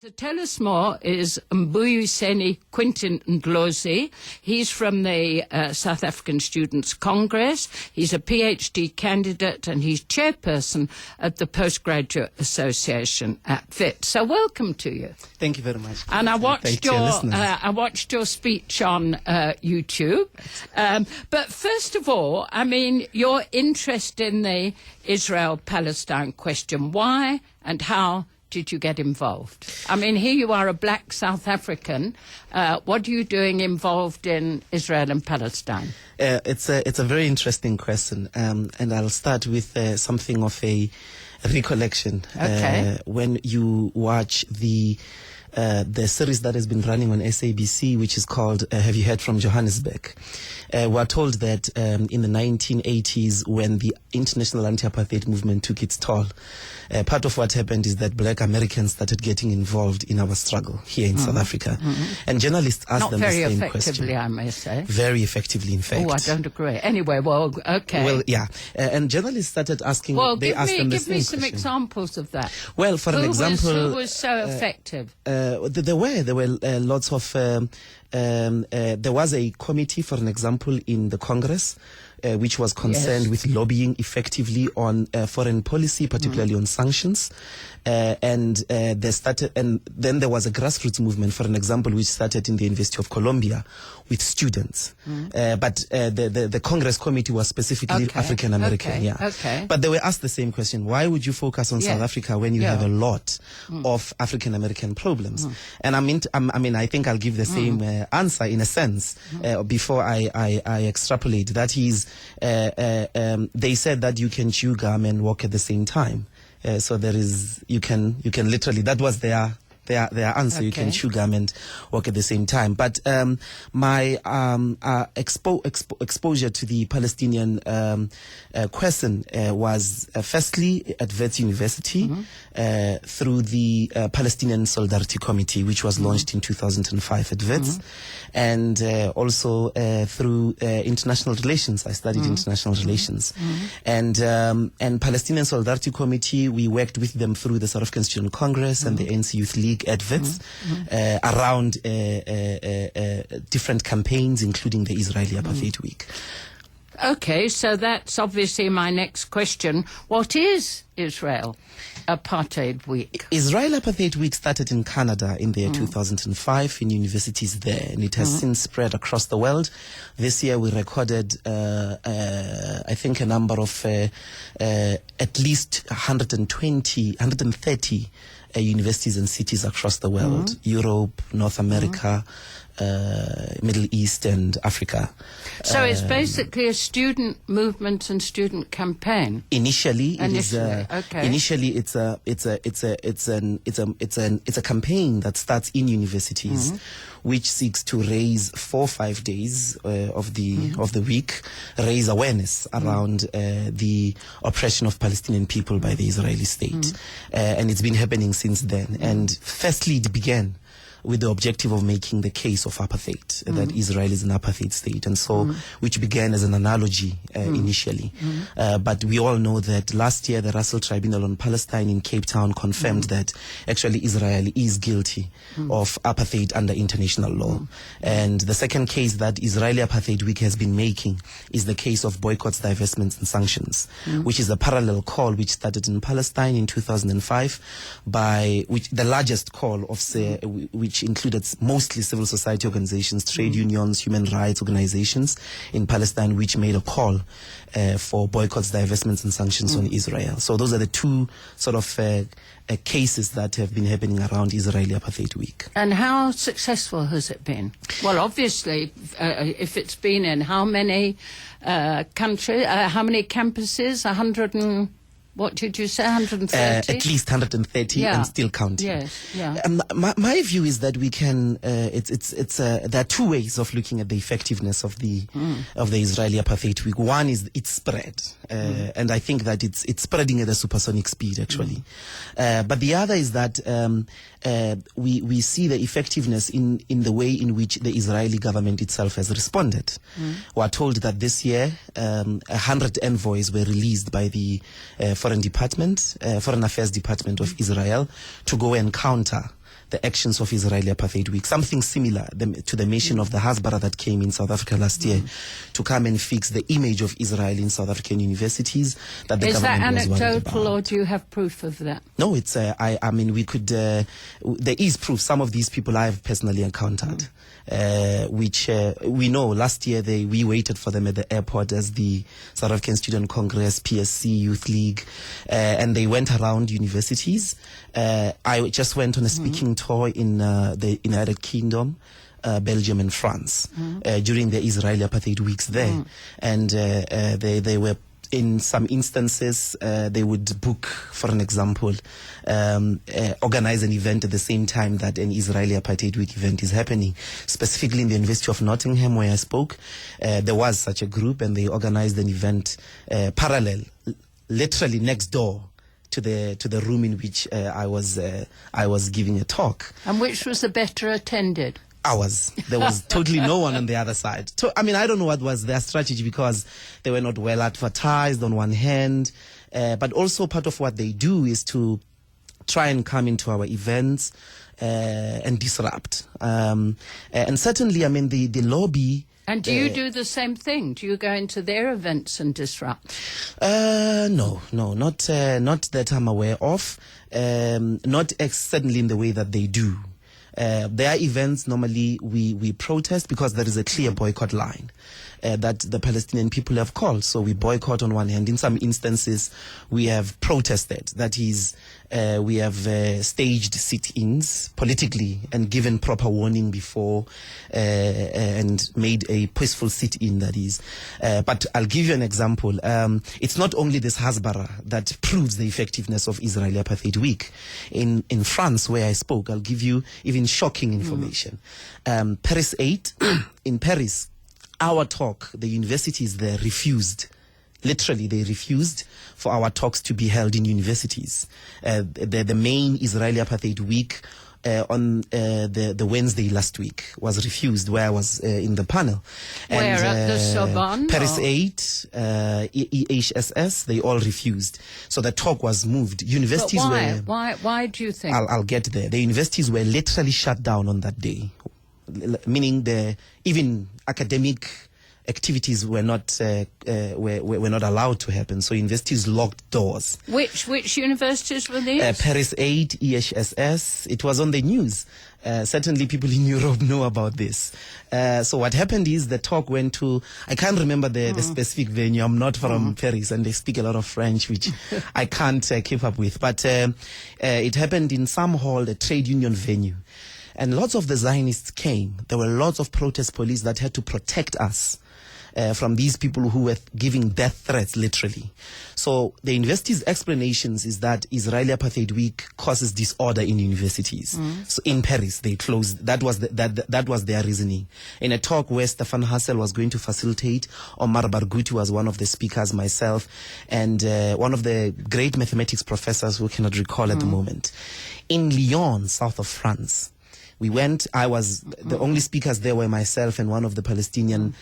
To tell us more is Mbuyiseni Ndlozi. He's from the South African Students' Congress. He's a PhD candidate and he's chairperson at the Postgraduate Association at Wits. So welcome to you. Thank you very much. And I watched your speech on YouTube. But first of all, I mean, your interest in the Israel-Palestine question. Why and how did you get involved? I mean, here you are, a black South African. What are you doing involved in Israel and Palestine? It's a very interesting question, and I'll start with something of a recollection. Okay. When you watch the series that has been running on SABC, which is called Have You Heard from Johannesburg? We're told that in the 1980s, when the international anti-apartheid movement took its toll, part of what happened is that black Americans started getting involved in our struggle here in South Africa. And journalists asked them the same question. Not very effectively, I may say. Very effectively, in fact. Oh, I don't agree. Anyway, well, okay. Well, yeah. And journalists started asking, well, they asked them the give same me some question. examples of that. Well, for an example... Who was so effective? There were lots of... there was a committee, for an example, in the Congress, which was concerned with lobbying effectively on foreign policy, particularly on sanctions. And then there was a grassroots movement, for an example, which started in the University of Columbia with students. But the Congress committee was specifically African American. But they were asked the same question: why would you focus on South Africa when you have a lot of African American problems? And I think I'll give the same answer in a sense before I extrapolate. That is, they said that you can chew gum and walk at the same time. So there is, you can literally, that was their answer. You can chew gum and walk at the same time. But my exposure to the Palestinian question was firstly at Wits University through the Palestinian Solidarity Committee, which was launched in 2005 at Wits, and also through international relations. I studied international relations, and Palestinian Solidarity Committee. We worked with them through the South African Student Congress and the ANC Youth League at Wits around different campaigns, including the Israeli Apartheid Week. Okay, so that's obviously my next question. What is Israel Apartheid Week? Israel Apartheid Week started in Canada in the year 2005 in universities there, and it has since spread across the world. This year we recorded, I think, a number of at least 130 universities and cities across the world, Europe, North America, Middle East and Africa. So it's basically a student movement and student campaign. Initially it's a campaign that starts in universities, which seeks to raise 4 or 5 days of the week, raise awareness around the oppression of Palestinian people by the Israeli state, and it's been happening since then. And firstly, it began with the objective of making the case of apartheid, that Israel is an apartheid state, and so, which began as an analogy initially. But we all know that last year the Russell Tribunal on Palestine in Cape Town confirmed that actually Israel is guilty of apartheid under international law. And the second case that Israeli Apartheid Week has been making is the case of boycotts, divestments and sanctions, which is a parallel call which started in Palestine in 2005 by which the largest call of which included mostly civil society organizations, trade unions, human rights organizations in Palestine, which made a call for boycotts, divestments and sanctions on Israel. So those are the two sort of cases that have been happening around Israeli Apartheid Week. And how successful has it been? Well, obviously, if it's been in how many countries, how many campuses? 100 and... What did you say, 130? At least 130 and still counting. Yes, yeah. My view is that we can, there are two ways of looking at the effectiveness of the Israeli Apartheid Week. One is its spread, and I think that it's spreading at a supersonic speed, actually. But the other is that we see the effectiveness in the way in which the Israeli government itself has responded. We are told that this year 100 envoys were released by the Foreign Affairs Department of Israel to go and counter the actions of Israeli Apartheid Week. Something similar to the mission of the Hasbara that came in South Africa last year to come and fix the image of Israel in South African universities that the government was worried about. Is that anecdotal, or do you have proof of that? No, it's, I mean, we could, there is proof. Some of these people I have personally encountered, which we know last year we waited for them at the airport as the South African Student Congress, PSC, Youth League, and they went around universities. I just went on a speaking tour in the United Kingdom, Belgium and France during the Israeli Apartheid Weeks there. And they were, in some instances, they would book, for an example, organize an event at the same time that an Israeli Apartheid Week event is happening. Specifically in the University of Nottingham, where I spoke, there was such a group, and they organized an event parallel, literally next door to the room in which I was giving a talk. And which was the better attended? Ours. There was totally no one on the other side. I mean, I don't know what was their strategy, because they were not well advertised on one hand, but also part of what they do is to try and come into our events and disrupt. And certainly, I mean, the lobby. And do you do the same thing? Do you go into their events and disrupt? No, not that I'm aware of. Not certainly in the way that they do. There are events normally we protest because there is a clear boycott line that the Palestinian people have called. So we boycott on one hand. In some instances, we have protested. That is, we have staged sit-ins politically and given proper warning before and made a peaceful sit-in, that is. But I'll give you an example. It's not only this Hasbara that proves the effectiveness of Israeli Apartheid Week. In France, where I spoke, I'll give you even shocking information. Paris 8, in Paris, our talk, the universities there refused. Literally, they refused for our talks to be held in universities. The main Israeli Apartheid Week on the Wednesday last week was refused, where I was in the panel. Where, at the Sorbonne? Paris 8, EHSS, they all refused. So the talk was moved. Universities but why? Why do you think? I'll get there. The universities were literally shut down on that day, meaning even academic activities were not allowed to happen. So universities locked doors. Which universities were these? Paris 8, EHSS. It was on the news. Certainly people in Europe know about this. So what happened is the talk went to, I can't remember the specific venue. I'm not from Paris, and they speak a lot of French, which I can't keep up with. But it happened in some hall, a trade union venue. And lots of the Zionists came. There were lots of protest police that had to protect us from these people who were giving death threats, literally. So the university's explanations is that Israeli Apartheid Week causes disorder in universities. So in Paris, they closed. That was their reasoning. In a talk where Stefan Hassel was going to facilitate, Omar Barghouti was one of the speakers, myself, and one of the great mathematics professors who cannot recall at the moment. In Lyon, south of France, we went. I was the only speakers there were myself and one of the Palestinian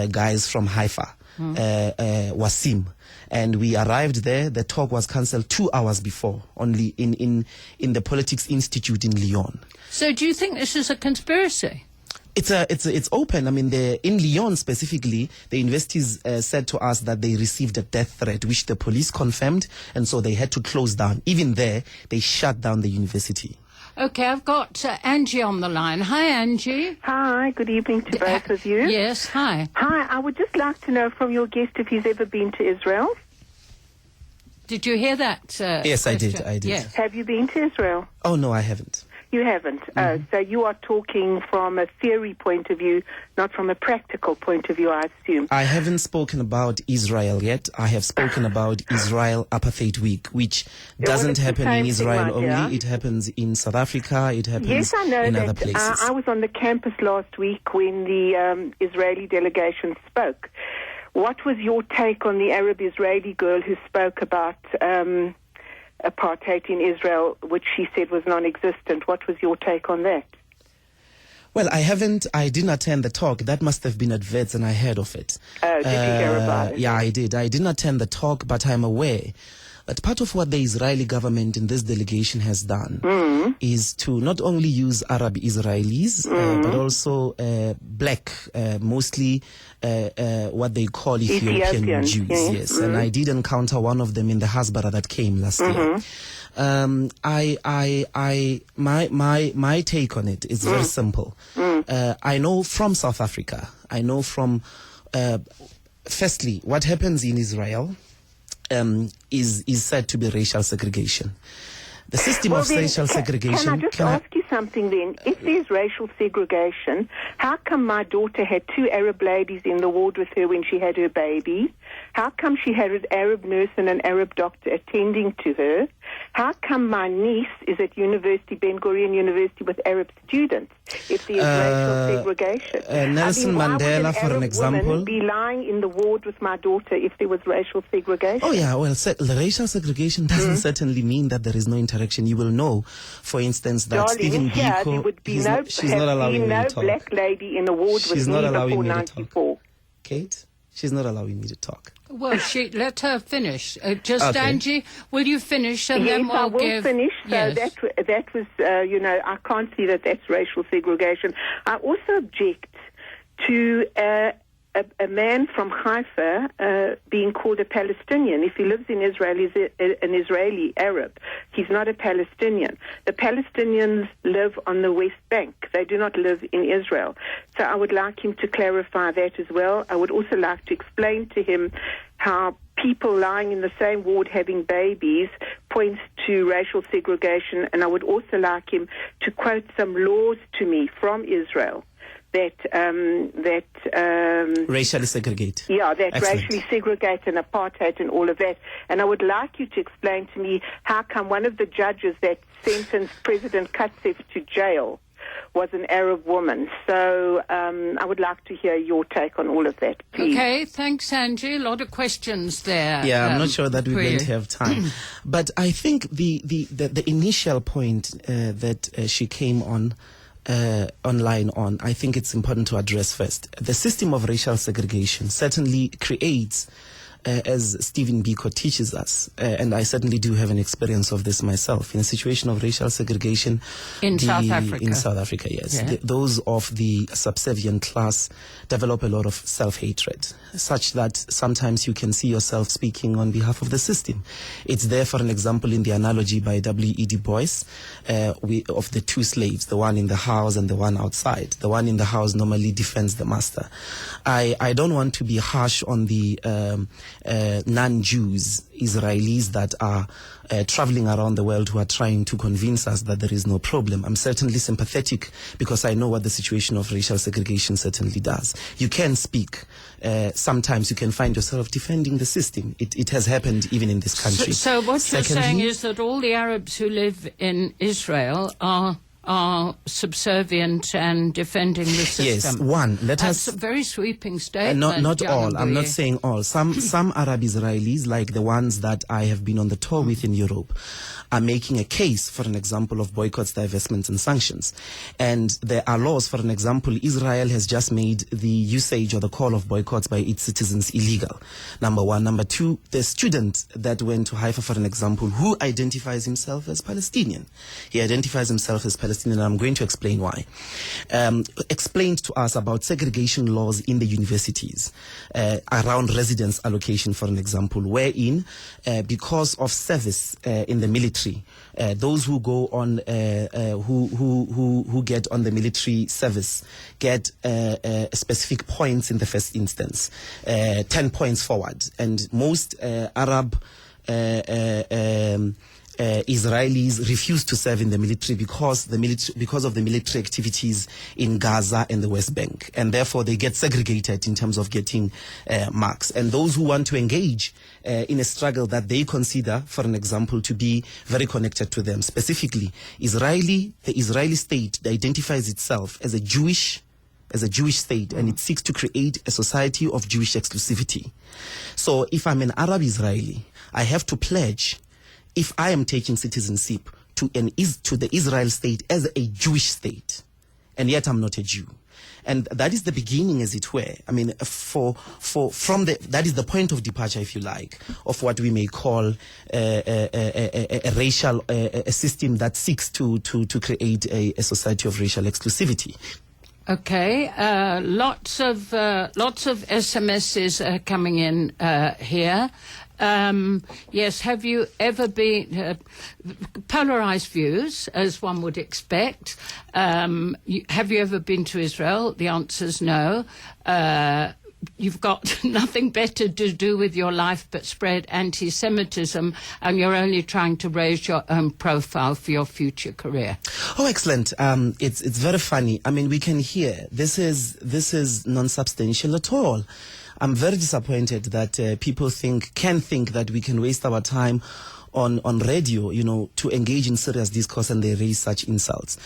guys from Haifa, Wasim. And we arrived there. The talk was cancelled 2 hours before, only in the Politics Institute in Lyon. So do you think this is a conspiracy? It's open. I mean, in Lyon specifically, the universities said to us that they received a death threat, which the police confirmed, and so they had to close down. Even there, they shut down the university. Okay, I've got Angie on the line. Hi, Angie. Hi, good evening to both of you. Yes, hi. Hi, I would just like to know from your guest if he's ever been to Israel. Did you hear that? Yes, question? I did. Yes. Have you been to Israel? Oh, no, I haven't. You haven't. So you are talking from a theory point of view, not from a practical point of view, I assume. I haven't spoken about Israel yet. I have spoken about Israel Apartheid Week, which doesn't happen in Israel only. It happens in South Africa. It happens in other places. I was on the campus last week when the Israeli delegation spoke. What was your take on the Arab-Israeli girl who spoke about apartheid in Israel, which she said was non-existent? What was your take on that? Well, I didn't attend the talk. That must have been at Wits, and I heard of it. Did you hear about it? Yeah, I did. I didn't attend the talk, but I'm aware But part of what the Israeli government in this delegation has done is to not only use Arab Israelis, but also black, mostly what they call Ethiopian Jews. Yes, and I did encounter one of them in the Hasbara that came last year. My take on it is very simple. I know from South Africa, firstly, what happens in Israel is said to be racial segregation. The system of racial segregation... Can I just ask you something then? If there's racial segregation, how come my daughter had 2 Arab ladies in the ward with her when she had her baby? How come she had an Arab nurse and an Arab doctor attending to her? How come my niece is at University, Ben Gurion University, with Arab students if there's racial segregation? Nelson Mandela, for an example... be lying in the ward with my daughter if there was racial segregation? Oh, yeah, well, the racial segregation doesn't certainly mean that there is no interaction. You will know, for instance, that Darling, Stephen here, there would be she's not allowing me to talk. Black lady in a ward with me before 94. Kate, she's not allowing me to talk. Well, let her finish. Okay. Angie, will you finish and then we'll I will finish. So yes. that was, I can't see that that's racial segregation. I also object to a man from Haifa being called a Palestinian. If he lives in Israel, he's an Israeli Arab. He's not a Palestinian. The Palestinians live on the West Bank. They do not live in Israel. So I would like him to clarify that as well. I would also like to explain to him how people lying in the same ward having babies points to racial segregation. And I would also like him to quote some laws to me from Israel that racially segregate. Yeah, that Excellent. racially segregate and apartheid and all of that. And I would like you to explain to me how come one of the judges that sentenced President Katsif to jail was an Arab woman. So I would like to hear your take on all of that, please. Okay, thanks, Angie. A lot of questions there. Yeah, I'm not sure that we're going to have time. But I think the initial point that she came on online on, I think it's important to address first. The system of racial segregation certainly creates, as Stephen Biko teaches us, and I certainly do have an experience of this myself, in a situation of racial segregation in South Africa. In South Africa, yes. Yeah. Those of the subservient class develop a lot of self-hatred, such that sometimes you can see yourself speaking on behalf of the system. It's there, for an example, in the analogy by W.E. Du Bois of the 2 slaves, the one in the house and the one outside. The one in the house normally defends the master. I don't want to be harsh on the non-Jews, Israelis that are traveling around the world who are trying to convince us that there is no problem. I'm certainly sympathetic because I know what the situation of racial segregation certainly does. You can speak. Sometimes you can find yourself defending the system. It has happened even in this country. So what you're saying is that all the Arabs who live in Israel are subservient and defending the system. Yes, one. That's a very sweeping statement. Not all. I'm not saying all. Some Arab Israelis, like the ones that I have been on the tour with in Europe, are making a case, for an example, of boycotts, divestments, and sanctions. And there are laws, for an example, Israel has just made the usage or the call of boycotts by its citizens illegal. Number one. Number two, the student that went to Haifa, for an example, who identifies himself as Palestinian. He identifies himself as Palestinian, and I'm going to explain why. Explained to us about segregation laws in the universities around residence allocation, for an example, wherein because of service in the military, those who go on who get on the military service get specific points in the first instance, 10 points forward, and most Arab Israelis refuse to serve in the military because of the military activities in Gaza and the West Bank, and therefore they get segregated in terms of getting marks. And those who want to engage in a struggle that they consider, for an example, to be very connected to them, specifically the Israeli state identifies itself as a Jewish state, and it seeks to create a society of Jewish exclusivity. So if I'm an Arab Israeli, I have to pledge, if I am taking citizenship, to the Israel state as a Jewish state, and yet I'm not a Jew. And that is the beginning, as it were. I mean, that is the point of departure, if you like, of what we may call a racial a system that seeks to create a society of racial exclusivity. Okay, lots of SMSs coming in here. Yes, have you ever been polarized views, as one would expect? Have you ever been to Israel? The answer is no. You've got nothing better to do with your life but spread anti-Semitism, and you're only trying to raise your own profile for your future career. Oh, excellent. It's very funny. I mean, we can hear this is non-substantial at all. I'm very disappointed that people can think that we can waste our time on radio, to engage in serious discourse, and they raise such insults.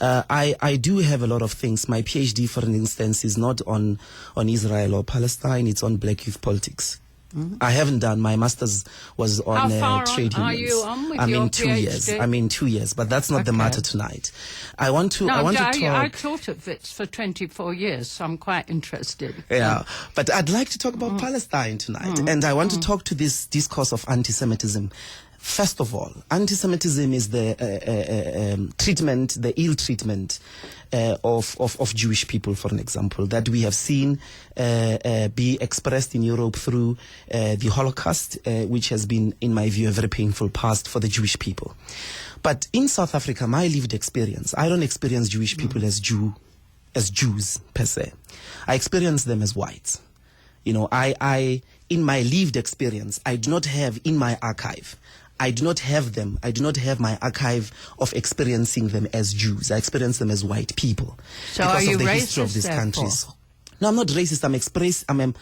I do have a lot of things. My PhD, for instance, is not on Israel or Palestine. It's on black youth politics. Mm-hmm. I haven't done. My master's was on trade unions. Are you on with I'm your in 2 years. PhD? I'm in 2 years, but that's not the matter tonight. I want to talk. I taught at Wits for 24 years, so I'm quite interested. Yeah, but I'd like to talk about Palestine tonight, and I want to talk to this discourse of anti-Semitism. First of all, anti-Semitism is the treatment, the ill treatment of Jewish people, for an example, that we have seen be expressed in Europe through the Holocaust, which has been, in my view, a very painful past for the Jewish people. But in South Africa, my lived experience, I don't experience Jewish people as Jews per se. I experience them as whites. I in my lived experience, I do not have in my archive. I do not have my archive of experiencing them as Jews. I experience them as white people. So because are you of the racist, history of these therefore? countries. No, I'm not racist.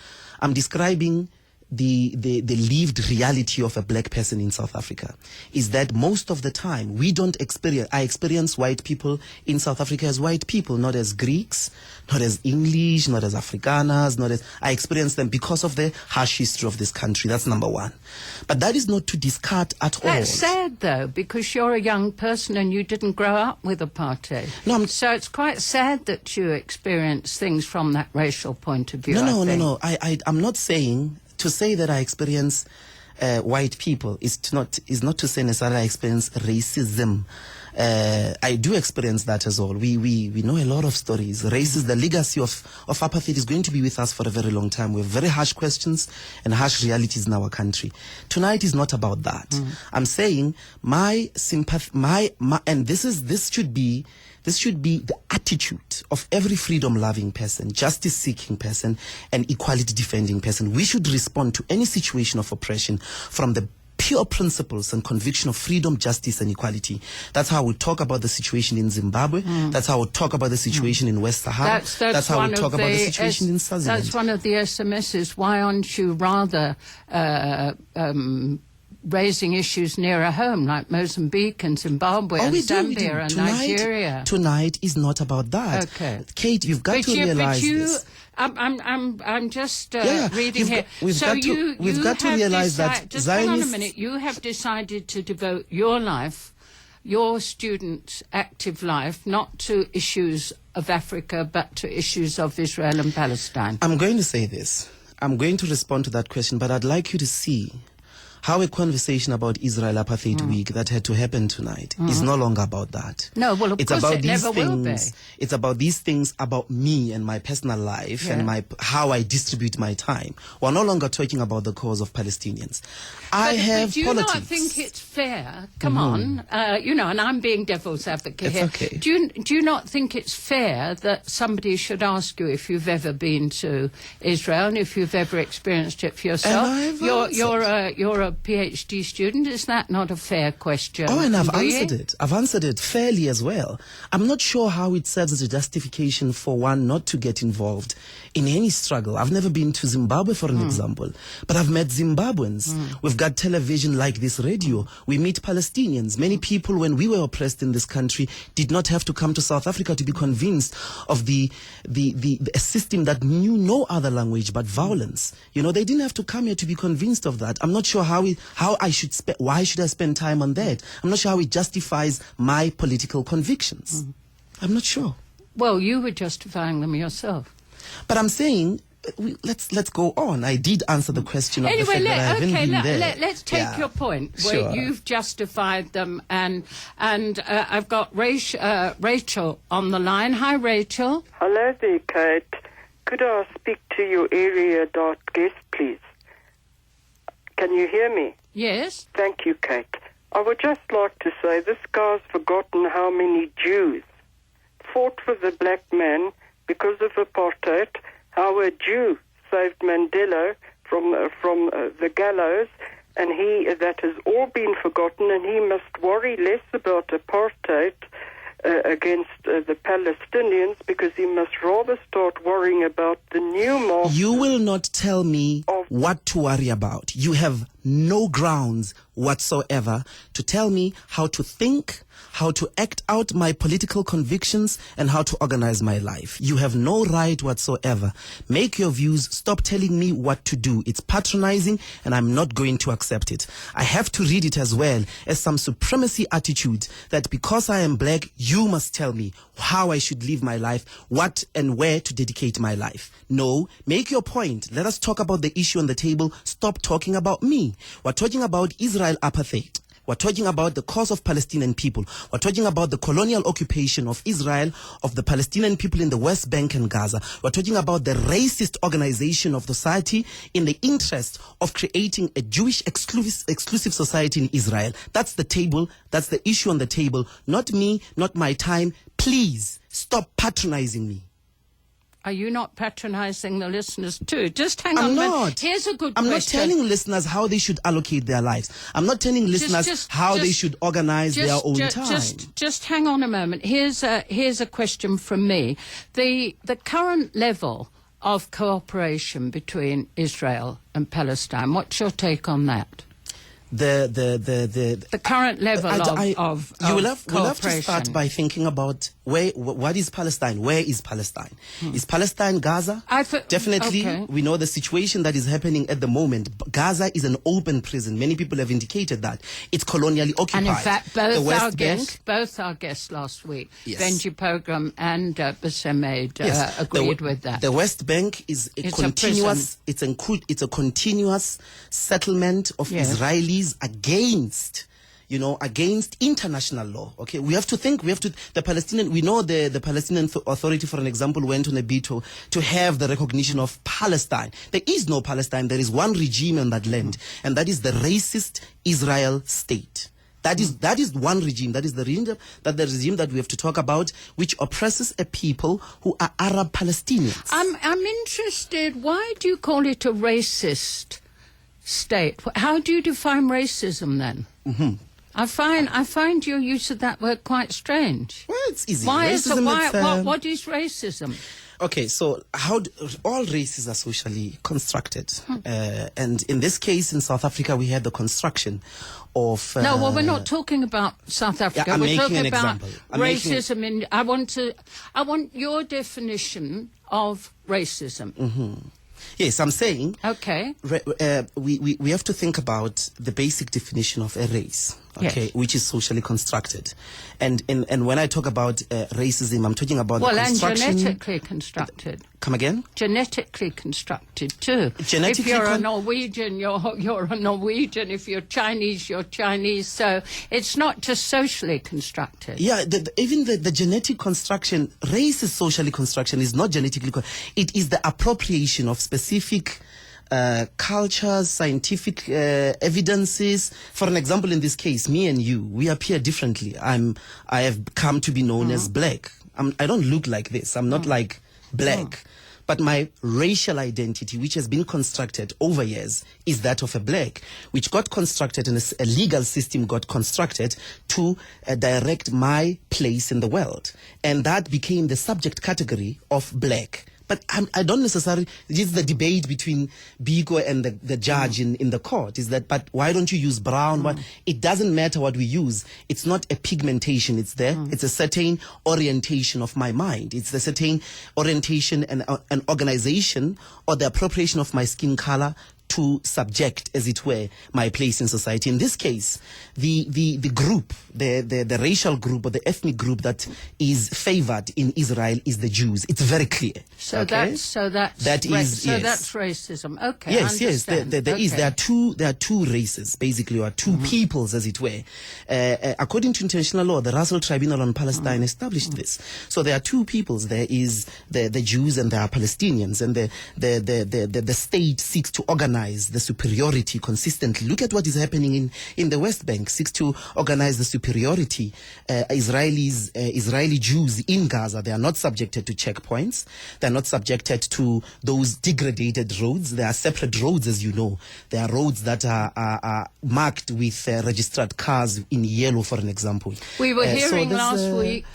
I'm describing the lived reality of a black person in South Africa. Is that most of the time I experience white people in South Africa as white people, not as Greeks, not as English, not as Afrikaners, I experience them because of the harsh history of this country. That's number one. But that is not to discard at all. That's sad, though, because you're a young person and you didn't grow up with apartheid. No, so it's quite sad that you experience things from that racial point of view. No. I'm not saying. To say that I experience white people is not to say necessarily I experience racism. I do experience that as well. We know a lot of stories. Racism, the legacy of apartheid is going to be with us for a very long time. We have very harsh questions and harsh realities in our country. Tonight is not about that. I'm saying my sympathy, and this should be the attitude of every freedom-loving person, justice-seeking person, and equality-defending person. We should respond to any situation of oppression from the pure principles and conviction of freedom, justice, and equality. That's how we talk about the situation in Zimbabwe. That's how we talk about the situation in West Sahara. That's how we talk about the situation in Swaziland. That's one of the SMSs. Why aren't you rather raising issues nearer home, like Mozambique and Zimbabwe and Zambia and Nigeria? Tonight is not about that. Okay, Kate, you've got to realize this. I'm just reading here. We've got to realize that just hold on a minute. You have decided to devote your life, your student active life, not to issues of Africa, but to issues of Israel and Palestine. I'm going to say this. I'm going to respond to that question, but I'd like you to see how a conversation about Israel Apartheid Week that had to happen tonight is no longer about that. No, well, of course it never will be. It's about these things about me and my personal life and how I distribute my time. We're no longer talking about the cause of Palestinians. I have but do you politics. not think it's fair? Come on, and I'm being devil's advocate here. Okay. Do you not think it's fair that somebody should ask you if you've ever been to Israel and if you've ever experienced it for yourself? You're a PhD student. Is that not a fair question? Oh, and I've answered it. I've answered it fairly as well. I'm not sure how it serves as a justification for one not to get involved in any struggle. I've never been to Zimbabwe, for an example, but I've met Zimbabweans. We've got television like this radio. We meet Palestinians. Many people, when we were oppressed in this country, did not have to come to South Africa to be convinced of the system that knew no other language but violence. They didn't have to come here to be convinced of that. I'm not sure why should I spend time on that? I'm not sure how it justifies my political convictions. I'm not sure. Well, you were justifying them yourself. But I'm saying, let's go on. I did answer the question of the fact that I haven't been there. Let's take your point where you've justified them, and I've got Rachel on the line. Hi, Rachel. Hello there, Kate. Could I speak to your area guest, please? Can you hear me? Yes. Thank you, Kate. I would just like to say this guy's forgotten how many Jews fought for the black man because of apartheid, how a Jew saved Mandela from the gallows, and that has all been forgotten, and he must worry less about apartheid against the Palestinians, because he must rather start worrying about the new market. You will not tell me what to worry about. You have no grounds whatsoever to tell me how to think, how to act out my political convictions, and how to organize my life. You have no right whatsoever. Make your views. Stop telling me what to do. It's patronizing, and I'm not going to accept it. I have to read it as well as some supremacy attitude that because I am black, you must tell me how I should live my life, what and where to dedicate my life. No, make your point. Let us talk about the issue on the table. Stop talking about me. We're talking about Israel apartheid. We're talking about the cause of Palestinian people. We're talking about the colonial occupation of Israel, of the Palestinian people in the West Bank and Gaza. We're talking about the racist organization of society in the interest of creating a Jewish exclusive society in Israel. That's the table. That's the issue on the table. Not me, not my time. Please stop patronizing me. Are you not patronizing the listeners too? Just hang on. I'm not. Here's a good I'm question. not telling listeners how they should allocate their lives. I'm not telling listeners how they should organize their own time. Just hang on a moment. Here's a question from me. The current level of cooperation between Israel and Palestine. What's your take on that? The current level of we'll have to cooperation. start by thinking about what is Palestine? Where is Palestine? Is Palestine Gaza? Definitely, okay. We know the situation that is happening at the moment. Gaza is an open prison. Many people have indicated that. It's colonially occupied. And in fact, both our guests last week, yes. Benji Pogrom and Basemed, yes. agreed with that. The West Bank is a continuous. It's a continuous settlement of Israelis against international law. Okay, we know the Palestinian Authority, for an example, went on a bid to have the recognition of Palestine. There is no Palestine. There is one regime on that land, and that is the racist Israel state. That is one regime. That is the regime that we have to talk about, which oppresses a people who are Arab Palestinians. I'm interested. Why do you call it a racist state? How do you define racism then? Mm-hmm. I find your use of that word quite strange. Well, it's easy. What is racism? Okay, so all races are socially constructed, and in this case, in South Africa, we had the construction of. We're not talking about South Africa. Yeah, we're talking about racism. I want your definition of racism. Mm-hmm. Yes, I'm saying. Okay. We have to think about the basic definition of a race. Okay, yes. Which is socially constructed, and when I talk about racism, I'm talking about the construction. And genetically constructed. Come again? Genetically constructed too. If you're a Norwegian, you're a Norwegian. If you're Chinese, you're Chinese. So it's not just socially constructed. Yeah, even the genetic construction, race is socially construction. Is not genetically. It is the appropriation of specific cultures, scientific evidences. For an example, in this case, me and you, we appear differently. I have come to be known as black. I don't look like this. I'm not like black. But my racial identity, which has been constructed over years, is that of a black, which got constructed and a legal system got constructed to direct my place in the world. And that became the subject category of black. But I don't necessarily, this is the debate between Biko and the judge in the court, is that, but why don't you use brown? It doesn't matter what we use. It's not a pigmentation, it's there. It's a certain orientation of my mind. It's a certain orientation and an organization or the appropriation of my skin color to subject, as it were, my place in society. In this case, the group, the racial group or the ethnic group that is favored in Israel is the Jews. It's very clear. So that's racism. Okay. Yes. There are two races, basically, or two peoples, as it were. According to international law, the Russell Tribunal on Palestine established this. So there are two peoples. There is the Jews and there are Palestinians, and the state seeks to organize the superiority consistently. Look at what is happening in the West Bank. Seeks to organize the superiority. Israeli Jews in Gaza, they are not subjected to checkpoints. They are not subjected to those degraded roads. There are separate roads, as you know. There are roads that are marked with registered cars in yellow, for an example. We were hearing last week,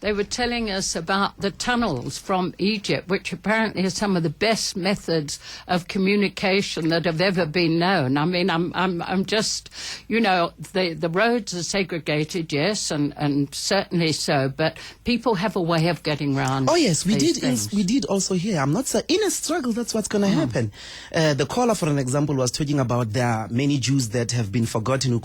they were telling us about the tunnels from Egypt, which apparently are some of the best methods of communication that have ever been known. I mean, I'm just, the roads are segregated, yes, and certainly so, but people have a way of getting around. Oh yes, we did also hear. I'm not saying in a struggle that's what's going to happen. The caller, for an example, was talking about there are many Jews that have been forgotten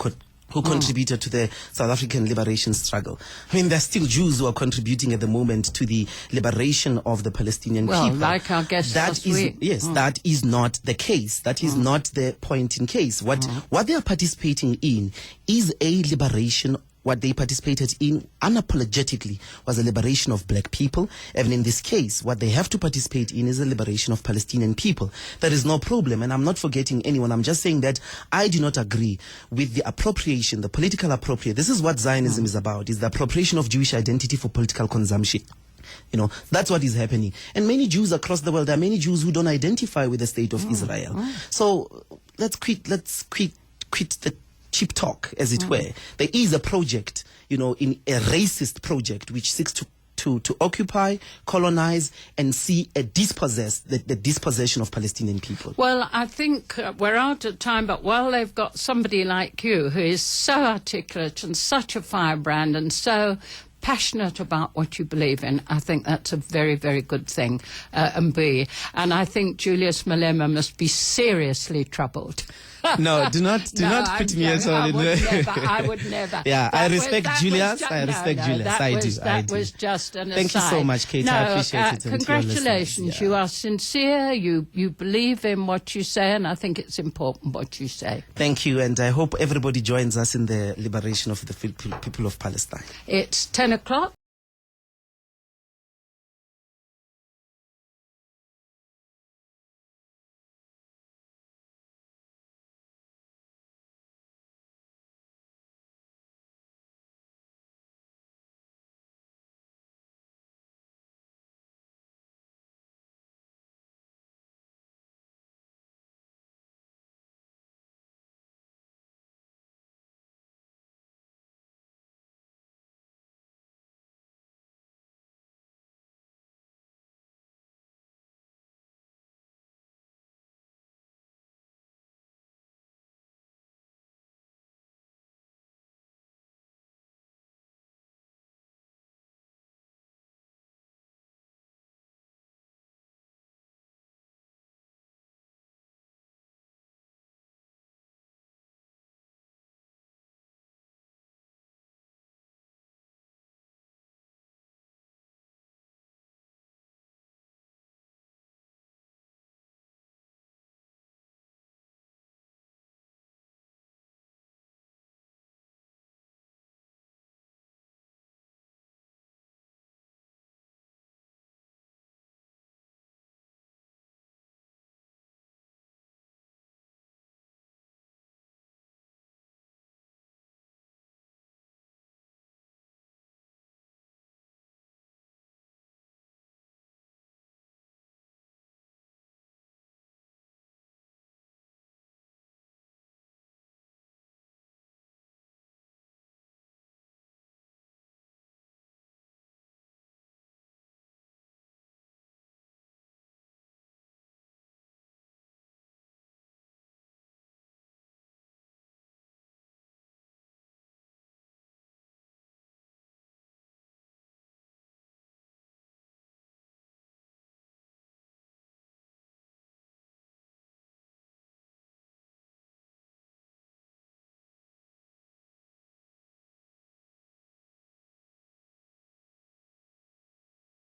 who contributed to the South African liberation struggle. I mean, there are still Jews who are contributing at the moment to the liberation of the Palestinian people. Well, like our guest last week. Yes, that is not the case. That is not the point in case. What they are participating in is a liberation. What they participated in unapologetically was a liberation of black people. And in this case, what they have to participate in is a liberation of Palestinian people. There is no problem, and I'm not forgetting anyone. I'm just saying that I do not agree with the appropriation, the political appropriation. This is what Zionism is about, is the appropriation of Jewish identity for political consumption. That's what is happening. And many Jews across the world, there are many Jews who don't identify with the state of Israel. So let's quit the cheap talk, as it were. There is a project, in a racist project which seeks to occupy, colonize, and see the dispossession of Palestinian people. Well, I think we're out of time, but while they've got somebody like you who is so articulate and such a firebrand and so passionate about what you believe in, I think that's a very, very good thing, Mbuyi. And I think Julius Malema must be seriously troubled. No, do not put me at all. I would never. Yeah, I respect Julius. That was just an aside. Thank you so much, Kate. I appreciate it. Congratulations. You are sincere. You believe in what you say, and I think it's important what you say. Thank you, and I hope everybody joins us in the liberation of the people of Palestine. It's 10 o'clock.